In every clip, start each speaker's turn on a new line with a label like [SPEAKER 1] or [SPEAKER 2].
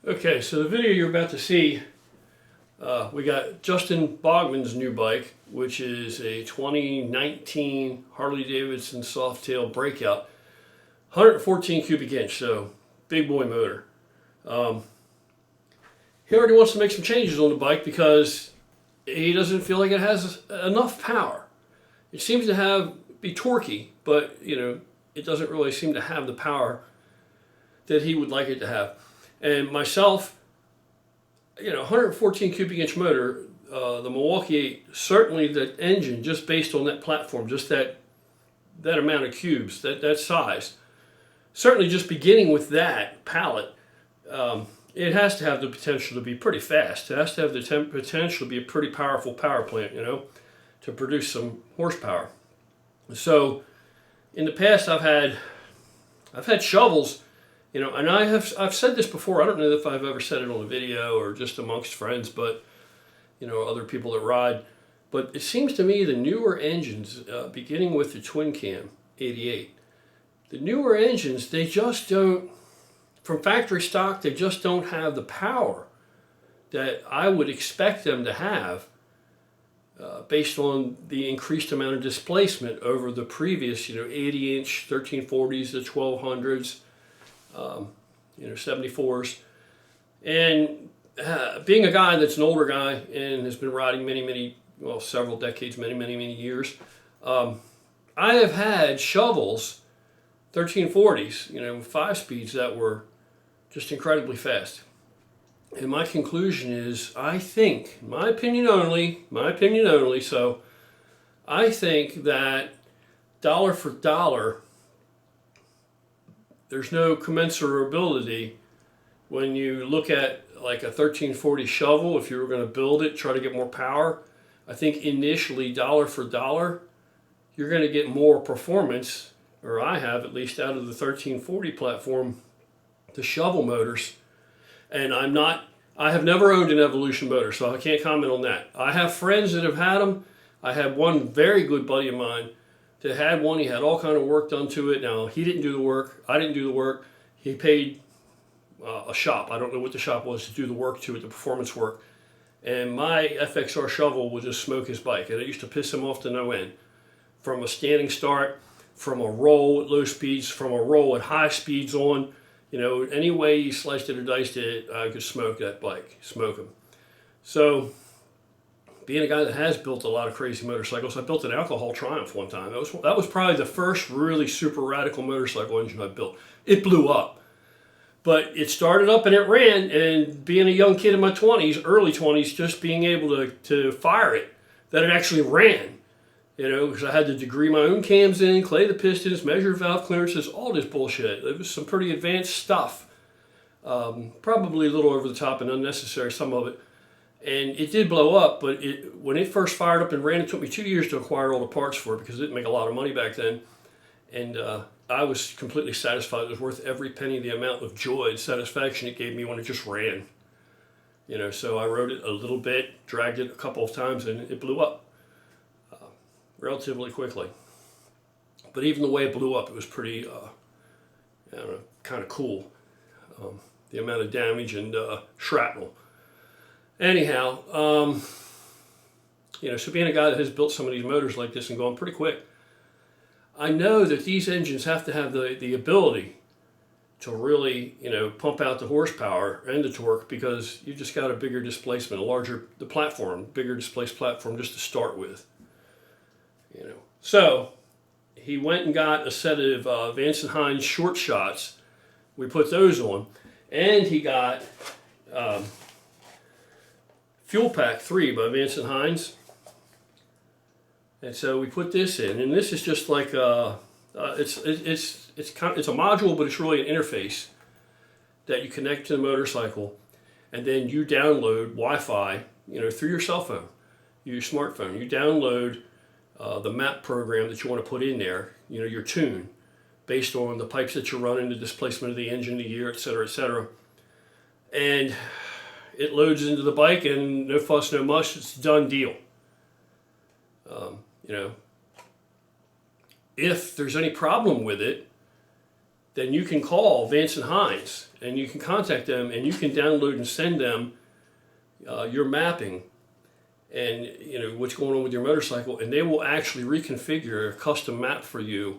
[SPEAKER 1] Okay, so the video you're about to see, we got Justin Bogman's new bike, which is a 2019 Harley Davidson Softail Breakout, 114 cubic inch, so big boy motor. He already wants to make some changes on the bike because he doesn't feel like it has enough power. It seems to be torquey, but it doesn't really seem to have the power that he would like it to have. And myself, 114 cubic inch motor, the Milwaukee 8, certainly that engine, just based on that platform, just that amount of cubes, that size, certainly just beginning with that pallet, it has to have the potential to be pretty fast. It has to have the potential to be a pretty powerful power plant, to produce some horsepower. So in the past I've had shovels, and I've said this before. I don't know if I've ever said it on a video or just amongst friends, but other people that ride. But it seems to me the newer engines, beginning with the twin cam 88, the newer engines, they just don't, from factory stock, they just don't have the power that I would expect them to have, based on the increased amount of displacement over the previous 80 inch 1340s, the 1200s. 74s, and being a guy that's an older guy and has been riding several decades, many years, I have had shovels, 1340s, 5 speeds that were just incredibly fast. And my conclusion is, I think, my opinion only, so I think that dollar for dollar, there's no commensurability when you look at like a 1340 shovel. If you were going to build it, try to get more power, I think initially dollar for dollar, you're going to get more performance, or I have at least, out of the 1340 platform, the shovel motors. And I have never owned an Evolution motor, so I can't comment on that. I have friends that have had them. I had one very good buddy of mine that had one. He had all kind of work done to it. Now, he didn't do the work. I didn't do the work. He paid a shop. I don't know what the shop was to do the work to it, the performance work. And my FXR shovel would just smoke his bike. And it used to piss him off to no end. From a standing start, from a roll at low speeds, from a roll at high speeds on, any way you sliced it or diced it, I could smoke that bike, smoke him. So, being a guy that has built a lot of crazy motorcycles, I built an Alcohol Triumph one time. That was probably the first really super radical motorcycle engine I built. It blew up. But it started up and it ran, and being a young kid in my 20s, early 20s, just being able to fire it, that it actually ran. Because I had to degree my own cams in, clay the pistons, measure valve clearances, all this bullshit. It was some pretty advanced stuff. Probably a little over the top and unnecessary, some of it. And it did blow up, but when it first fired up and ran, it took me 2 years to acquire all the parts for it because it didn't make a lot of money back then. And I was completely satisfied. It was worth every penny, the amount of joy and satisfaction it gave me when it just ran. So I rode it a little bit, dragged it a couple of times, and it blew up relatively quickly. But even the way it blew up, it was pretty, kind of cool. The amount of damage and shrapnel. Anyhow, so being a guy that has built some of these motors like this and gone pretty quick, I know that these engines have to have the ability to really, pump out the horsepower and the torque, because you just got a bigger displacement, bigger displaced platform just to start with. So he went and got a set of Vance & Hines short shots. We put those on, and he got Fuel Pack 3 by Vance & Hines. And so we put this in, and this is just like it's a module, but it's really an interface that you connect to the motorcycle, and then you download Wi-Fi, through your cell phone, your smartphone. You download the map program that you want to put in there, your tune, based on the pipes that you're running, the displacement of the engine, the gear, etc., etc. And it loads into the bike, and no fuss, no muss, it's a done deal. If there's any problem with it, then you can call Vance and Hines and you can contact them and you can download and send them your mapping and what's going on with your motorcycle, and they will actually reconfigure a custom map for you,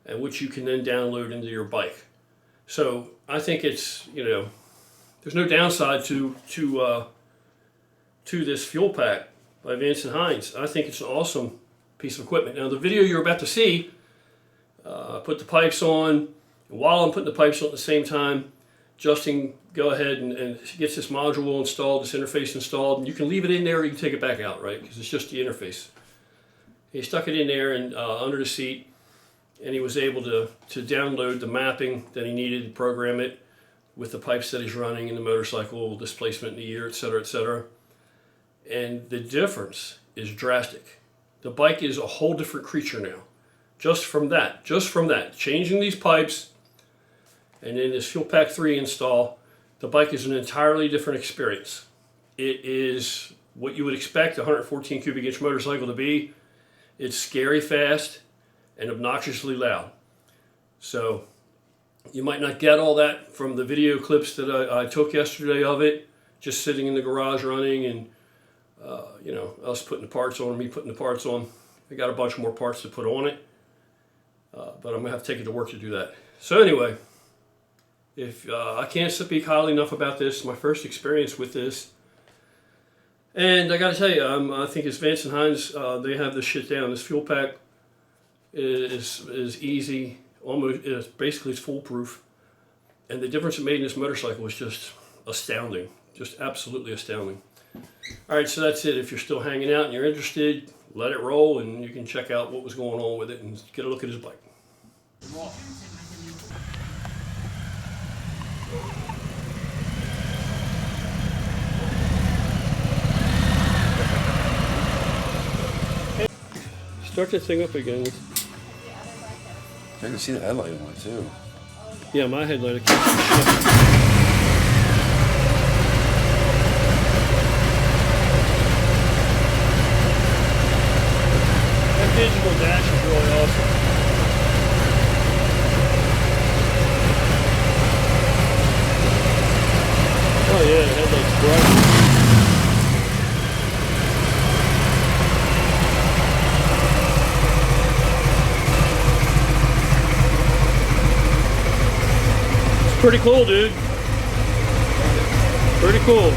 [SPEAKER 1] and which you can then download into your bike. So I think it's there's no downside to this fuel pack by Vance and Hines. I think it's an awesome piece of equipment. Now the video you're about to see, I put the pipes on. While I'm putting the pipes on at the same time, Justin go ahead and gets this module installed, this interface installed, and you can leave it in there or you can take it back out, right? Because it's just the interface. He stuck it in there and under the seat, and he was able to download the mapping that he needed to program it with the pipes that he's running in the motorcycle, displacement in the year, etc., etc. And the difference is drastic. The bike is a whole different creature now. Just from that, changing these pipes and then this Fuel Pack 3 install, the bike is an entirely different experience. It is what you would expect a 114 cubic inch motorcycle to be. It's scary fast and obnoxiously loud. So you might not get all that from the video clips that I took yesterday of it, just sitting in the garage running and us putting the parts on, me putting the parts on. I got a bunch more parts to put on it, but I'm gonna have to take it to work to do that. So anyway, if I can't speak highly enough about this, my first experience with this, and I got to tell you, I think it's Vance and Hines. They have this shit down. This fuel pack is easy, almost basically it's foolproof, and the difference it made in this motorcycle was just astounding, just absolutely astounding. All right, so that's it. If you're still hanging out and you're interested, let it roll, and you can check out what was going on with it and get a look at his bike. Start that thing up again.
[SPEAKER 2] I can see the headlight on it too.
[SPEAKER 1] Yeah, my headlight. That digital dash is really awesome. Oh yeah, the headlight's bright. Pretty cool, dude. Pretty cool.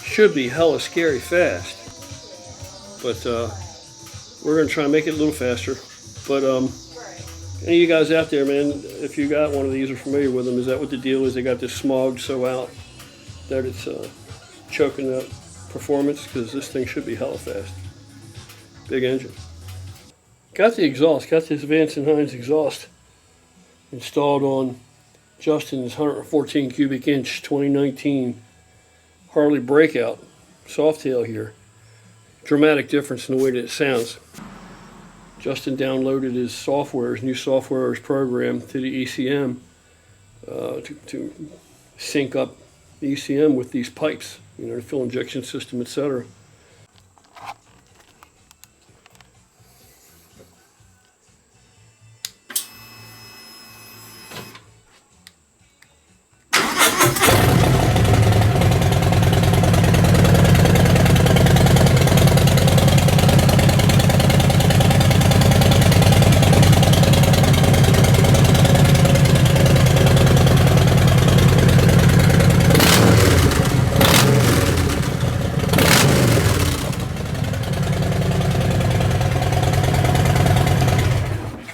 [SPEAKER 1] Should be hella scary fast, but we're gonna try and make it a little faster. But any of you guys out there, man, if you got one of these or familiar with them, is that what the deal is? They got this smog so out that it's choking up performance, because this thing should be hella fast. Big engine. Got the exhaust, got this Vance and Hines exhaust installed on Justin's 114 cubic inch 2019 Harley Breakout softail here. Dramatic difference in the way that it sounds. Justin downloaded his software, his new software, his program to the ECM to sync up the ECM with these pipes, the fuel injection system, etc.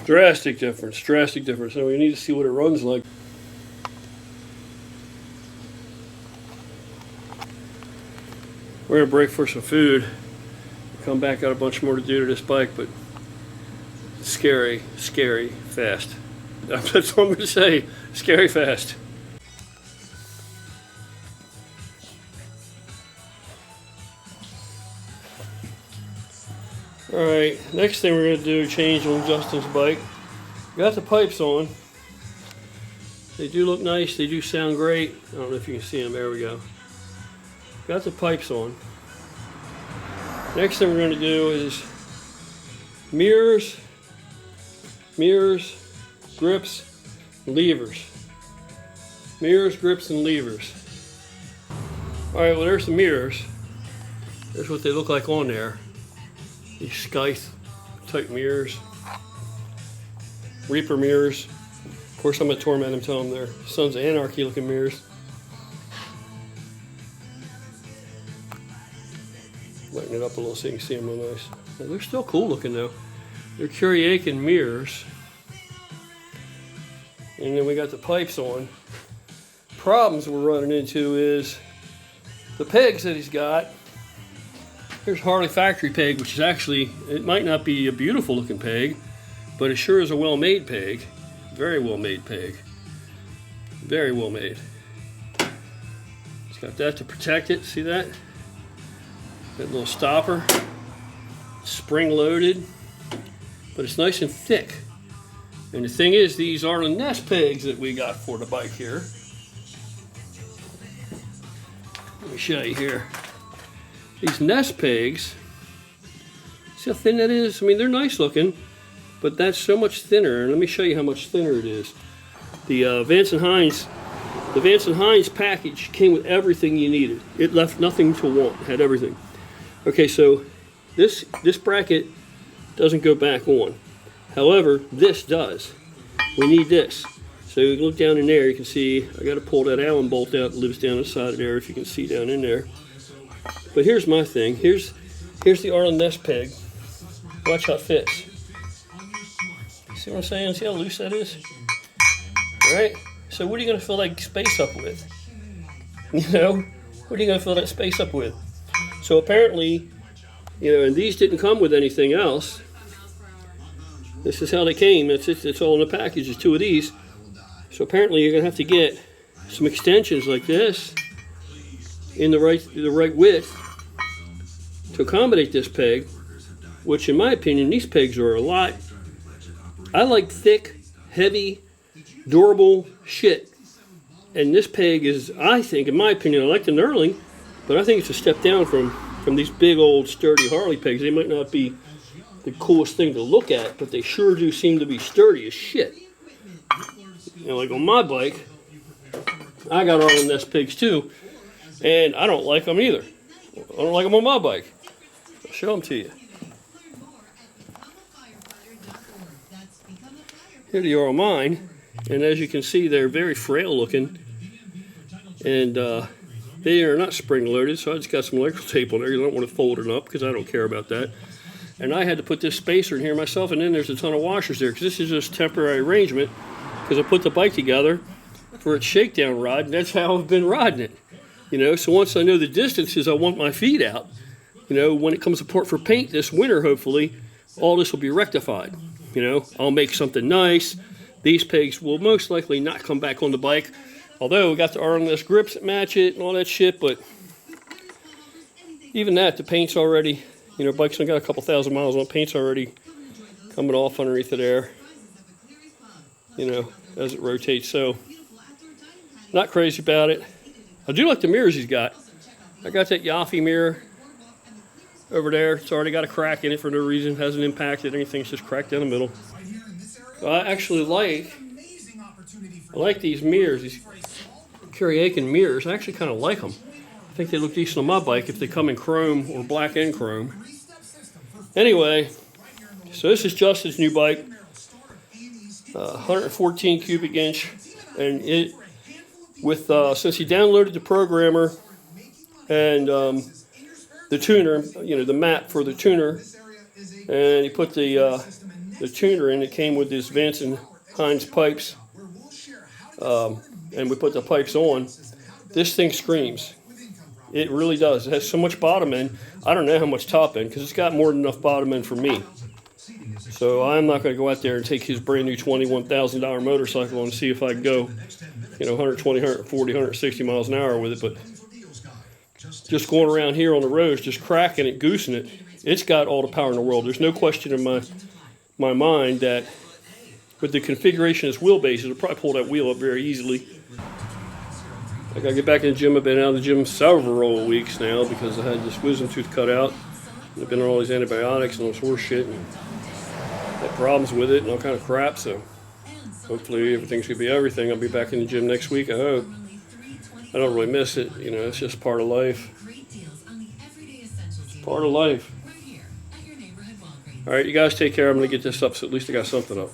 [SPEAKER 1] Drastic difference, drastic difference. So we need to see what it runs like. We're gonna break for some food. Come back, got a bunch more to do to this bike, but scary, scary fast. That's what I'm gonna say, scary fast. Alright, next thing we're going to do, change on Justin's bike. Got the pipes on. They do look nice, they do sound great. I don't know if you can see them, there we go. Got the pipes on. Next thing we're going to do is mirrors, grips, levers. Mirrors, grips, and levers. Alright, well there's the mirrors. There's what they look like on there. These Scythe type mirrors. Reaper mirrors. Of course I'm going to torment them, tell them they're Sons of Anarchy looking mirrors. Lighten it up a little so you can see them real nice. Now, they're still cool looking though. They're Kuryakin mirrors. And then we got the pipes on. Problems we're running into is the pegs that he's got. Here's Harley factory peg, which is actually, it might not be a beautiful looking peg, but it sure is a well-made peg. Very well-made peg. Very well made. It's got that to protect it, see that? That little stopper. Spring loaded, but it's nice and thick. And the thing is, these are the nest pegs that we got for the bike here. Let me show you here. These nest pegs, see how thin that is? I mean, they're nice looking, but that's so much thinner. And let me show you how much thinner it is. The Vance & Hines package came with everything you needed. It left nothing to want, it had everything. Okay, so this bracket doesn't go back on. However, this does. We need this. So you look down in there, you can see I got to pull that Allen bolt out that lives down the side of there, if you can see down in there. But here's my thing. Here's the Arlen nest peg. Watch how it fits. See what I'm saying? See how loose that is? All right. So what are you going to fill that space up with? You know, what are you going to fill that space up with? So apparently, you know, and these didn't come with anything else. This is how they came. That's it. It's all in the package. There's two of these. So apparently you're going to have to get some extensions like this in the right width to accommodate this peg, which in my opinion, these pegs are a lot. I like thick, heavy, durable shit. And this peg is, I think, in my opinion, I like the knurling, but I think it's a step down from these big old sturdy Harley pegs. They might not be the coolest thing to look at, but they sure do seem to be sturdy as shit. You know, like on my bike, I got Arlen nest pegs too, and I don't like them either. I don't like them on my bike. I'll show them to you. Here they are on mine, and as you can see, they're very frail looking, and they are not spring loaded, so I just got some electrical tape on there. You don't want to fold it up because I don't care about that. And I had to put this spacer in here myself, and then there's a ton of washers there because this is just temporary arrangement because I put the bike together for its shakedown ride, and that's how I've been riding it. You know, so once I know the distances I want my feet out, you know, when it comes to port for paint this winter, hopefully, all this will be rectified. You know, I'll make something nice. These pegs will most likely not come back on the bike, although we got the Arlen nest grips that match it and all that shit, but even that, the paint's already, you know, bike's only got a couple thousand miles on it, paint's already coming off underneath of there, you know, as it rotates. So, not crazy about it. I do like the mirrors he's got. I got that Yaffe mirror over there. It's already got a crack in it for no reason. It hasn't impacted anything. It's just cracked down the middle. So I actually like these mirrors, these Kuryakin mirrors. I actually kind of like them. I think they look decent on my bike if they come in chrome or black and chrome. Anyway, so this is Justin's new bike. 114 cubic inch, and it with since he downloaded the programmer and the tuner, you know, the map for the tuner, and he put the tuner in. It came with this Vance & Hines pipes, and we put the pipes on. This thing screams. It really does. It has so much bottom end. I don't know how much top end because it's got more than enough bottom end for me. So I'm not going to go out there and take his brand new $21,000 motorcycle and see if I can go, you know, 120, 140, 160 miles an hour with it. But just going around here on the roads, just cracking it, goosing it, it's got all the power in the world. There's no question in my mind that with the configuration of this wheelbase, it'll probably pull that wheel up very easily. I got to get back in the gym. I've been out of the gym several weeks now because I had this wisdom tooth cut out. I've been on all these antibiotics and all this horse shit. And Had problems with it and all kind of crap. So hopefully everything's gonna be everything. I'll be back in the gym next week. I hope. I don't really miss it. You know, it's just part of life. It's part of life. All right, you guys take care. I'm gonna get this up so at least I got something up.